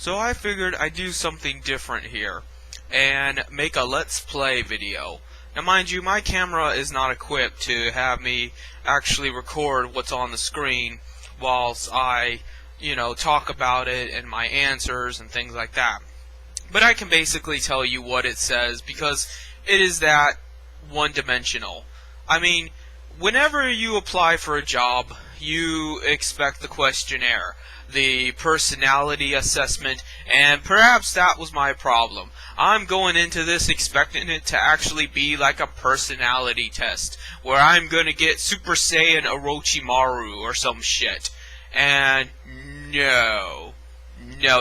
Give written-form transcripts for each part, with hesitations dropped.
So I figured I'd do something different here and make a let's play video. Now mind you, my camera is not equipped to have me actually record what's on the screen whilst I, talk about it and my answers and things like that. But I can basically tell you what it says because it is that one-dimensional. I mean, whenever you apply for a job, you expect the questionnaire, the personality assessment, and perhaps that was my problem. I'm going into this expecting it to actually be like a personality test, where I'm gonna get Super Saiyan Orochimaru or some shit. And no,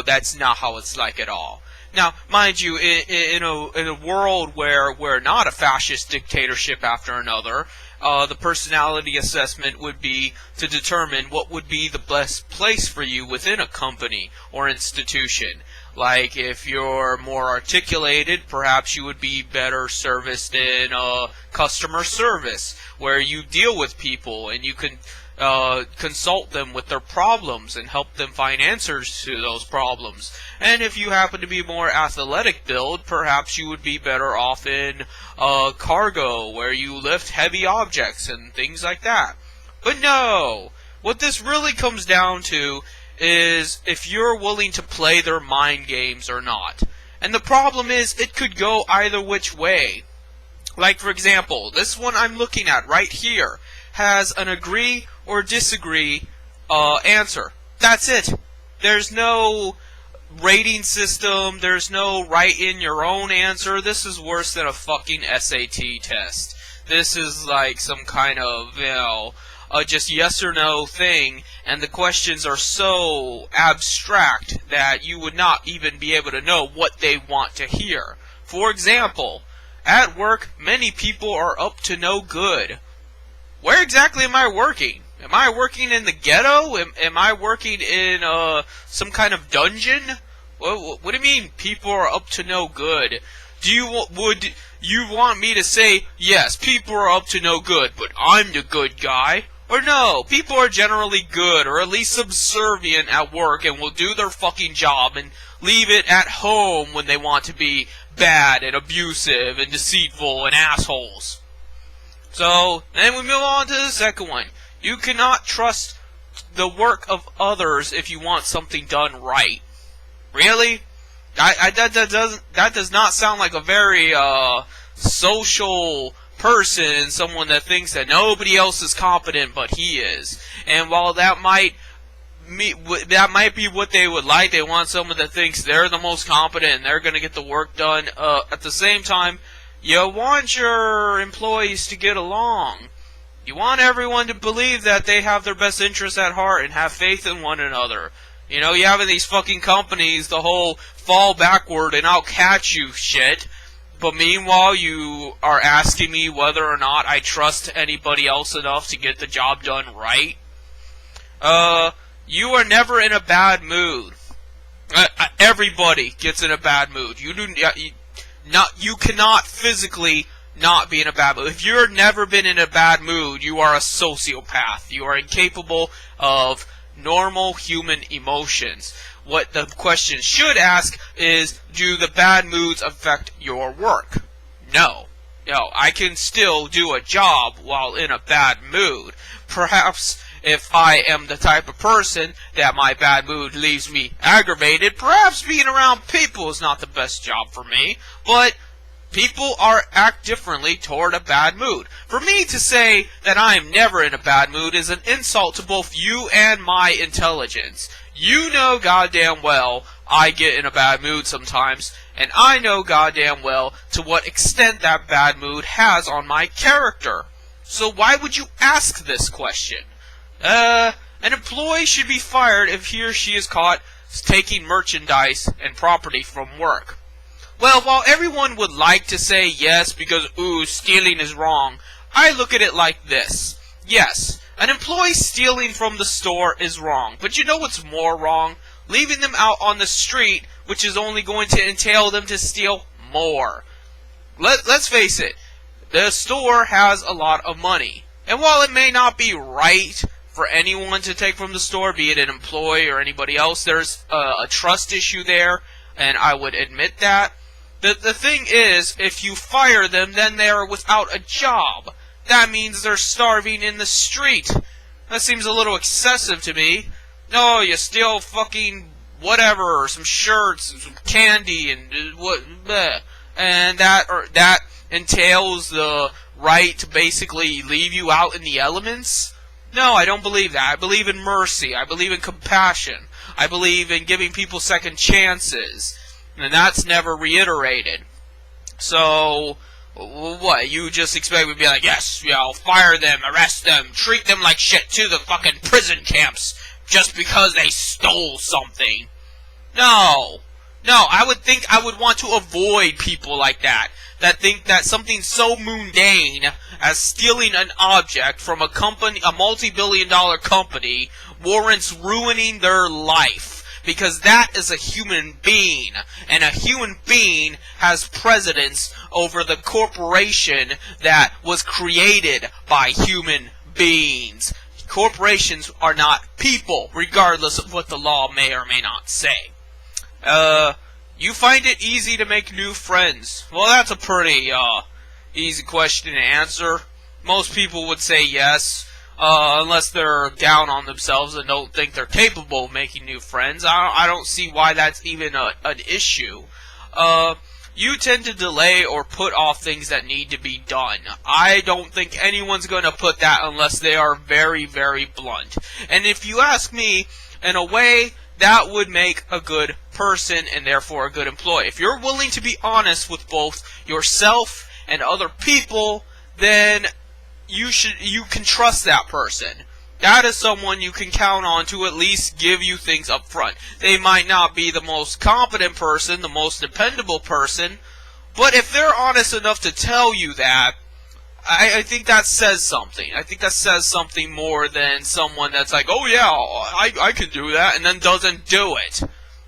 that's not how it's like at all. Now, mind you, in a world where we're not a fascist dictatorship after another, the personality assessment would be to determine what would be the best place for you within a company or institution. Like, if you're more articulated, perhaps you would be better serviced in customer service, where you deal with people and you can consult them with their problems and help them find answers to those problems. And if you happen to be more athletic build, perhaps you would be better off in cargo, where you lift heavy objects and things like that. But no! What this really comes down to is if you're willing to play their mind games or not. And the problem is, it could go either which way. Like, for example, this one I'm looking at right here has an agree or disagree answer. That's it. There's no rating system. There's no write in your own answer. This is worse than a fucking SAT test. This is like some kind of, just yes or no thing, and the questions are so abstract that you would not even be able to know what they want to hear. For example, at work, many people are up to no good. Where exactly am I working? Am I working in the ghetto? Am I working in some kind of dungeon? What do you mean people are up to no good? Would you want me to say, yes, people are up to no good, but I'm the good guy? Or no, people are generally good, or at least subservient at work and will do their fucking job and leave it at home when they want to be bad and abusive and deceitful and assholes. So, then we move on to the second one. You cannot trust the work of others if you want something done right. Really? That does not sound like a very social person, someone that thinks that nobody else is competent but he is. And while that might be what they would like, they want someone that thinks they're the most competent and they're going to get the work done. At the same time, you want your employees to get along. You want everyone to believe that they have their best interests at heart and have faith in one another. You have in these fucking companies the whole fall backward and I'll catch you shit. But meanwhile, you are asking me whether or not I trust anybody else enough to get the job done right. You are never in a bad mood. Everybody gets in a bad mood. You cannot physically not be in a bad mood. If you've never been in a bad mood, you are a sociopath. You are incapable of normal human emotions. What the question should ask is, do the bad moods affect your work? No. I can still do a job while in a bad mood. Perhaps if I am the type of person that my bad mood leaves me aggravated, perhaps being around people is not the best job for me, but people act differently toward a bad mood. For me to say that I am never in a bad mood is an insult to both you and my intelligence. You know goddamn well I get in a bad mood sometimes, and I know goddamn well to what extent that bad mood has on my character. So why would you ask this question? An employee should be fired if he or she is caught taking merchandise and property from work. Well, while everyone would like to say yes because, stealing is wrong, I look at it like this. Yes, an employee stealing from the store is wrong, but you know what's more wrong? Leaving them out on the street, which is only going to entail them to steal more. Let's face it, the store has a lot of money, and while it may not be right for anyone to take from the store, be it an employee or anybody else. There's a trust issue there, and I would admit that. The thing is, if you fire them, then they are without a job. That means they're starving in the street. That seems a little excessive to me. No, you steal fucking whatever, or some shirts, and some candy, and what, bleh. And that entails the right to basically leave you out in the elements? No, I don't believe that. I believe in mercy. I believe in compassion. I believe in giving people second chances. And that's never reiterated. So, what? You just expect me to be like, yes, fire them, arrest them, treat them like shit to the fucking prison camps just because they stole something. No. No, I would want to avoid people like that think that something so mundane as stealing an object from a company, a multi-billion-dollar company, warrants ruining their life. Because that is a human being, and a human being has precedence over the corporation that was created by human beings. Corporations are not people, regardless of what the law may or may not say. You find it easy to make new friends? Well, that's a pretty, easy question to answer. Most people would say yes. Unless they're down on themselves and don't think they're capable of making new friends. I don't see why that's even an issue. You tend to delay or put off things that need to be done. I don't think anyone's going to put that unless they are very, very blunt. And if you ask me, in a way, that would make a good person and therefore a good employee. If you're willing to be honest with both yourself and other people, then you can trust that person. That is someone you can count on to at least give you things up front. They might not be the most competent person, the most dependable person, but if they're honest enough to tell you that, I think that says something. I think that says something more than someone that's like, oh yeah, I can do that, and then doesn't do it.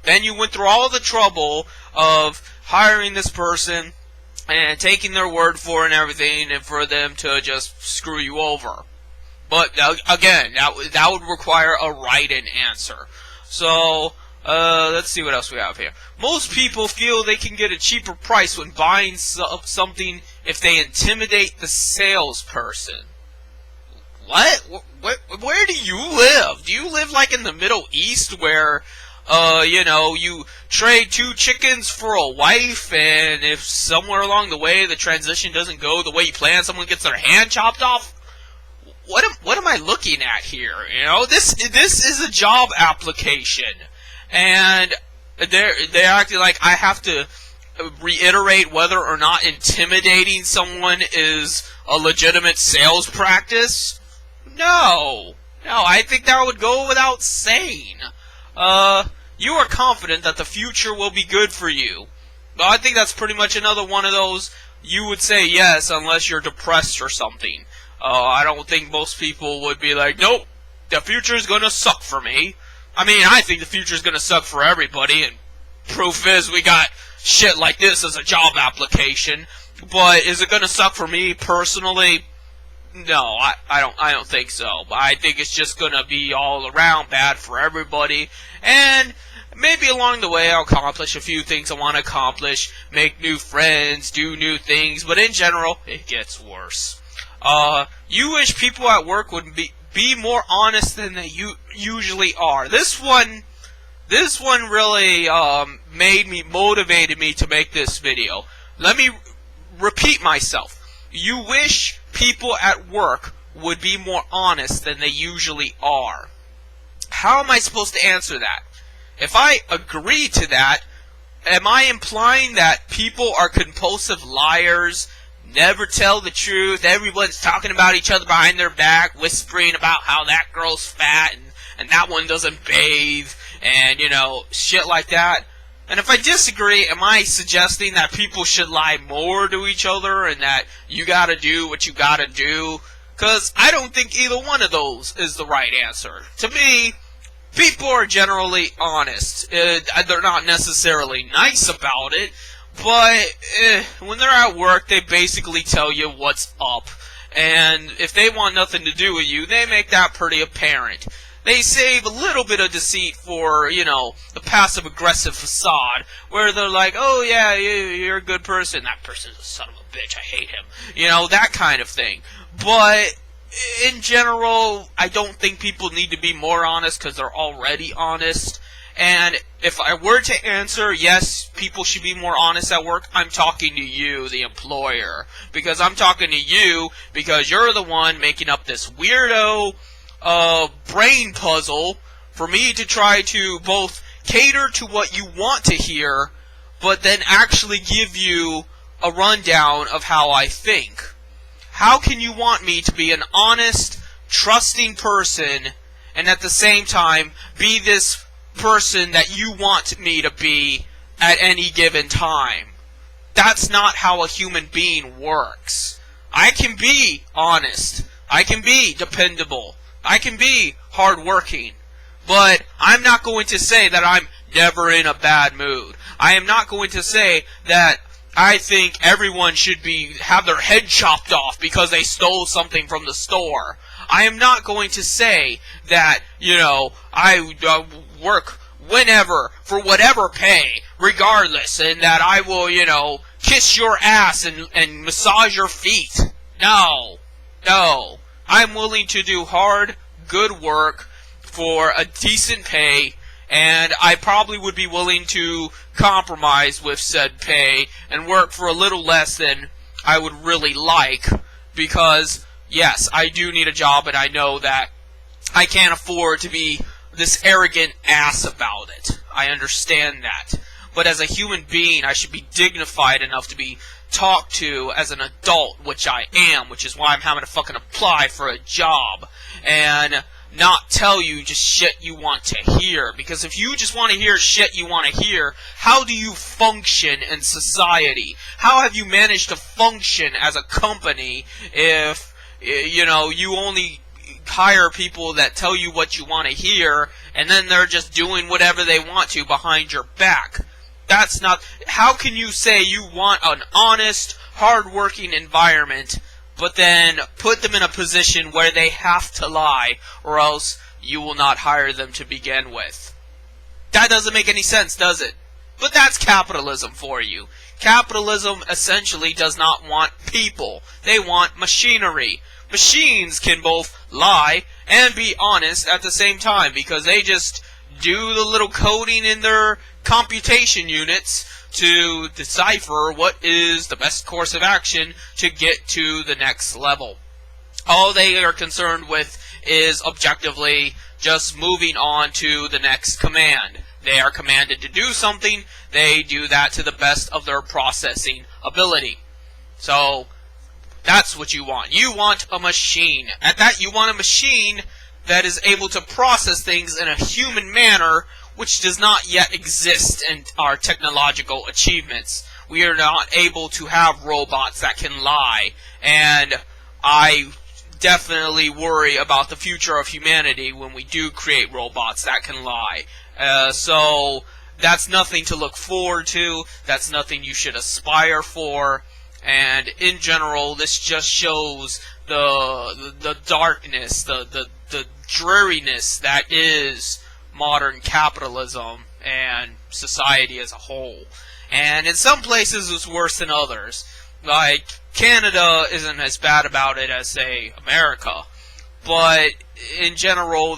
Then you went through all the trouble of hiring this person, and taking their word for it and everything, and for them to just screw you over. But, again, that would require a write-in answer. So, let's see what else we have here. Most people feel they can get a cheaper price when buying something if they intimidate the salesperson. What? Where do you live? Do you live, like, in the Middle East where you trade 2 chickens for a wife, and if somewhere along the way the transition doesn't go the way you plan, someone gets their hand chopped off? What am I looking at here? This is a job application, and they're acting like I have to reiterate whether or not intimidating someone is a legitimate sales practice. No, I think that would go without saying. You are confident that the future will be good for you. I think that's pretty much another one of those, you would say yes unless you're depressed or something. I don't think most people would be like, nope, the future's gonna suck for me. I mean, I think the future's gonna suck for everybody, and proof is we got shit like this as a job application. But is it gonna suck for me personally? No, I don't think so. But I think it's just gonna be all around bad for everybody, and maybe along the way I'll accomplish a few things I want to accomplish, make new friends, do new things, but in general, it gets worse. You wish people at work would be more honest than they usually are. This one really motivated me to make this video. Let me repeat myself. You wish people at work would be more honest than they usually are. How am I supposed to answer that? If I agree to that, am I implying that people are compulsive liars, never tell the truth, everyone's talking about each other behind their back, whispering about how that girl's fat, and that one doesn't bathe, and, shit like that? And if I disagree, am I suggesting that people should lie more to each other, and that you gotta do what you gotta do? Because I don't think either one of those is the right answer. To me, people are generally honest. They're not necessarily nice about it, but when they're at work, they basically tell you what's up. And if they want nothing to do with you, they make that pretty apparent. They save a little bit of deceit for, the passive-aggressive facade, where they're like, oh yeah, you're a good person, that person's a son of a bitch, I hate him. That kind of thing. But in general, I don't think people need to be more honest because they're already honest. And if I were to answer, yes, people should be more honest at work, I'm talking to you, the employer. Because I'm talking to you because you're the one making up this weirdo brain puzzle for me to try to both cater to what you want to hear, but then actually give you a rundown of how I think. How can you want me to be an honest, trusting person, and at the same time be this person that you want me to be at any given time? That's not how a human being works. I can be honest. I can be dependable. I can be hardworking. But I'm not going to say that I'm never in a bad mood. I am not going to say that I think everyone should have their head chopped off because they stole something from the store. I am not going to say that, I work whenever, for whatever pay, regardless, and that I will, kiss your ass and massage your feet. No. I'm willing to do hard, good work for a decent pay, and I probably would be willing to compromise with said pay and work for a little less than I would really like, because, yes, I do need a job, and I know that I can't afford to be this arrogant ass about it. I understand that. But as a human being, I should be dignified enough to be talked to as an adult, which I am, which is why I'm having to fucking apply for a job, and not tell you just shit you want to hear. Because if you just want to hear shit you want to hear, how do you function in society? How have you managed to function as a company if, you only hire people that tell you what you want to hear, and then they're just doing whatever they want to behind your back? That's not... How can you say you want an honest, hard-working environment, but then put them in a position where they have to lie, or else you will not hire them to begin with? That doesn't make any sense, does it? But that's capitalism for you. Capitalism essentially does not want people. They want machinery. Machines can both lie and be honest at the same time, because they just do the little coding in their computation units to decipher what is the best course of action to get to the next level. All they are concerned with is objectively just moving on to the next command. They are commanded to do something, they do that to the best of their processing ability. So, that's what you want. You want a machine. At that, you want a machine that is able to process things in a human manner, which does not yet exist in our technological achievements. We are not able to have robots that can lie, and I definitely worry about the future of humanity when we do create robots that can lie. So that's nothing to look forward to, that's nothing you should aspire for, and in general, this just shows the darkness, the dreariness that is modern capitalism and society as a whole. And in some places it's worse than others. Like, Canada isn't as bad about it as, say, America. But in general,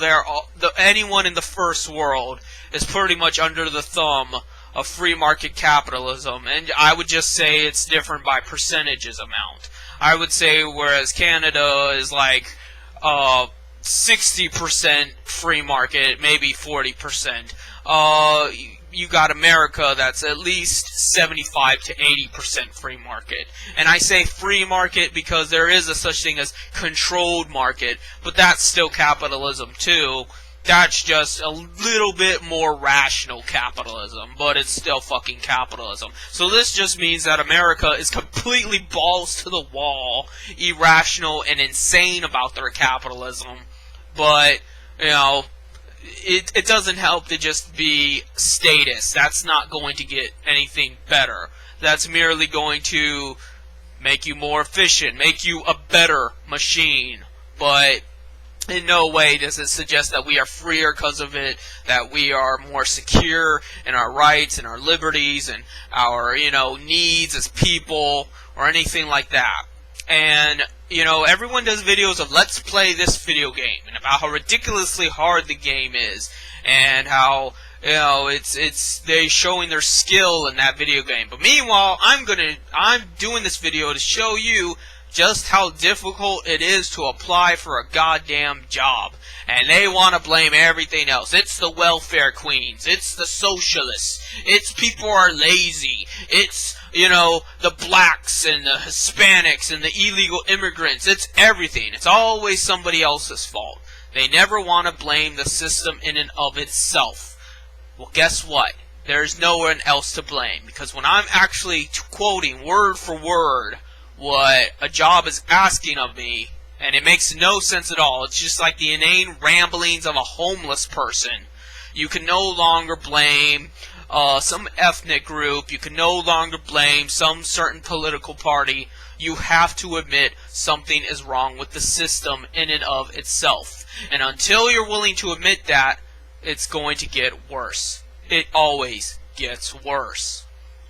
anyone in the first world is pretty much under the thumb of free market capitalism. And I would just say it's different by percentages amount. I would say whereas Canada is like 60% free market, maybe 40%. You got America that's at least 75 to 80% free market. And I say free market because there is a such thing as controlled market, but that's still capitalism too. That's just a little bit more rational capitalism, but it's still fucking capitalism. So this just means that America is completely balls to the wall, irrational and insane about their capitalism. But, it doesn't help to just be status. That's not going to get anything better. That's merely going to make you more efficient, make you a better machine, but in no way does it suggest that we are freer because of it, that we are more secure in our rights and our liberties and our, needs as people or anything like that. And, everyone does videos of let's play this video game and about how ridiculously hard the game is and how, it's they showing their skill in that video game. But meanwhile, I'm doing this video to show you just how difficult it is to apply for a goddamn job. And they want to blame everything else. It's the welfare queens. It's the socialists. It's people are lazy. It's, the blacks and the Hispanics and the illegal immigrants. It's everything. It's always somebody else's fault. They never want to blame the system in and of itself. Well, guess what? There's no one else to blame. Because when I'm actually quoting word for word what a job is asking of me, and it makes no sense at all. It's just like the inane ramblings of a homeless person. You can no longer blame some ethnic group. You can no longer blame some certain political party. You have to admit something is wrong with the system in and of itself. And until you're willing to admit that, it's going to get worse. It always gets worse.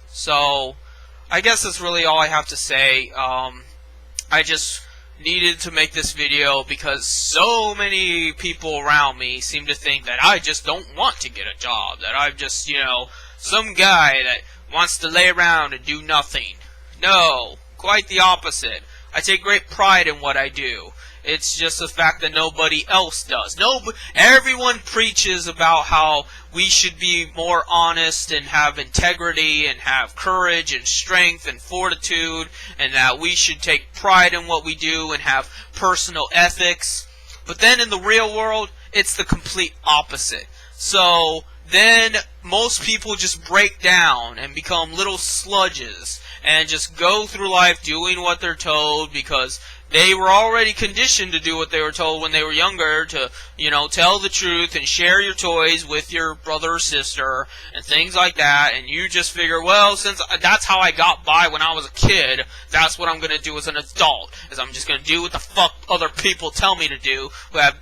So I guess that's really all I have to say. I just needed to make this video because so many people around me seem to think that I just don't want to get a job, that I'm just, some guy that wants to lay around and do nothing. No, quite the opposite. I take great pride in what I do. It's just the fact that nobody else does. Everyone preaches about how we should be more honest and have integrity and have courage and strength and fortitude, and that we should take pride in what we do and have personal ethics. But then in the real world, it's the complete opposite. So then most people just break down and become little sludges and just go through life doing what they're told because they were already conditioned to do what they were told when they were younger, to, tell the truth and share your toys with your brother or sister and things like that. And you just figure, well, since that's how I got by when I was a kid, that's what I'm going to do as an adult, is I'm just going to do what the fuck other people tell me to do, who have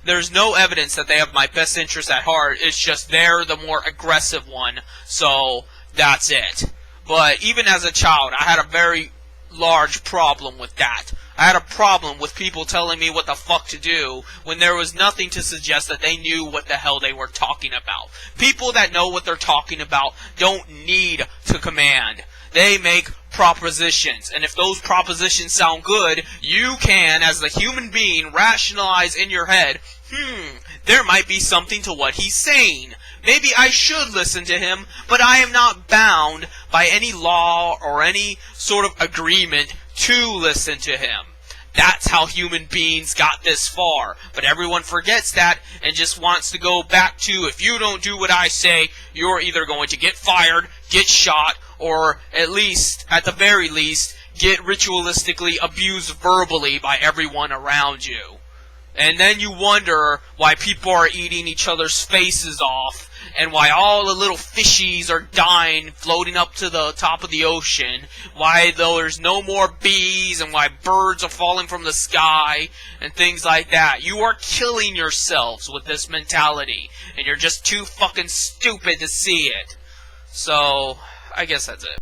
there's no evidence that they have my best interest at heart. It's just they're the more aggressive one, so that's it. But even as a child, I had a very large problem with that. I had a problem with people telling me what the fuck to do when there was nothing to suggest that they knew what the hell they were talking about. People that know what they're talking about don't need to command. They make propositions, and if those propositions sound good, you can, as a human being, rationalize in your head, there might be something to what he's saying. Maybe I should listen to him, but I am not bound by any law or any sort of agreement to listen to him. That's how human beings got this far. But everyone forgets that and just wants to go back to, if you don't do what I say, you're either going to get fired, get shot, or at the very least, get ritualistically abused verbally by everyone around you. And then you wonder why people are eating each other's faces off, and why all the little fishies are dying, floating up to the top of the ocean, why there's no more bees, and why birds are falling from the sky, and things like that. You are killing yourselves with this mentality, and you're just too fucking stupid to see it. So, I guess that's it.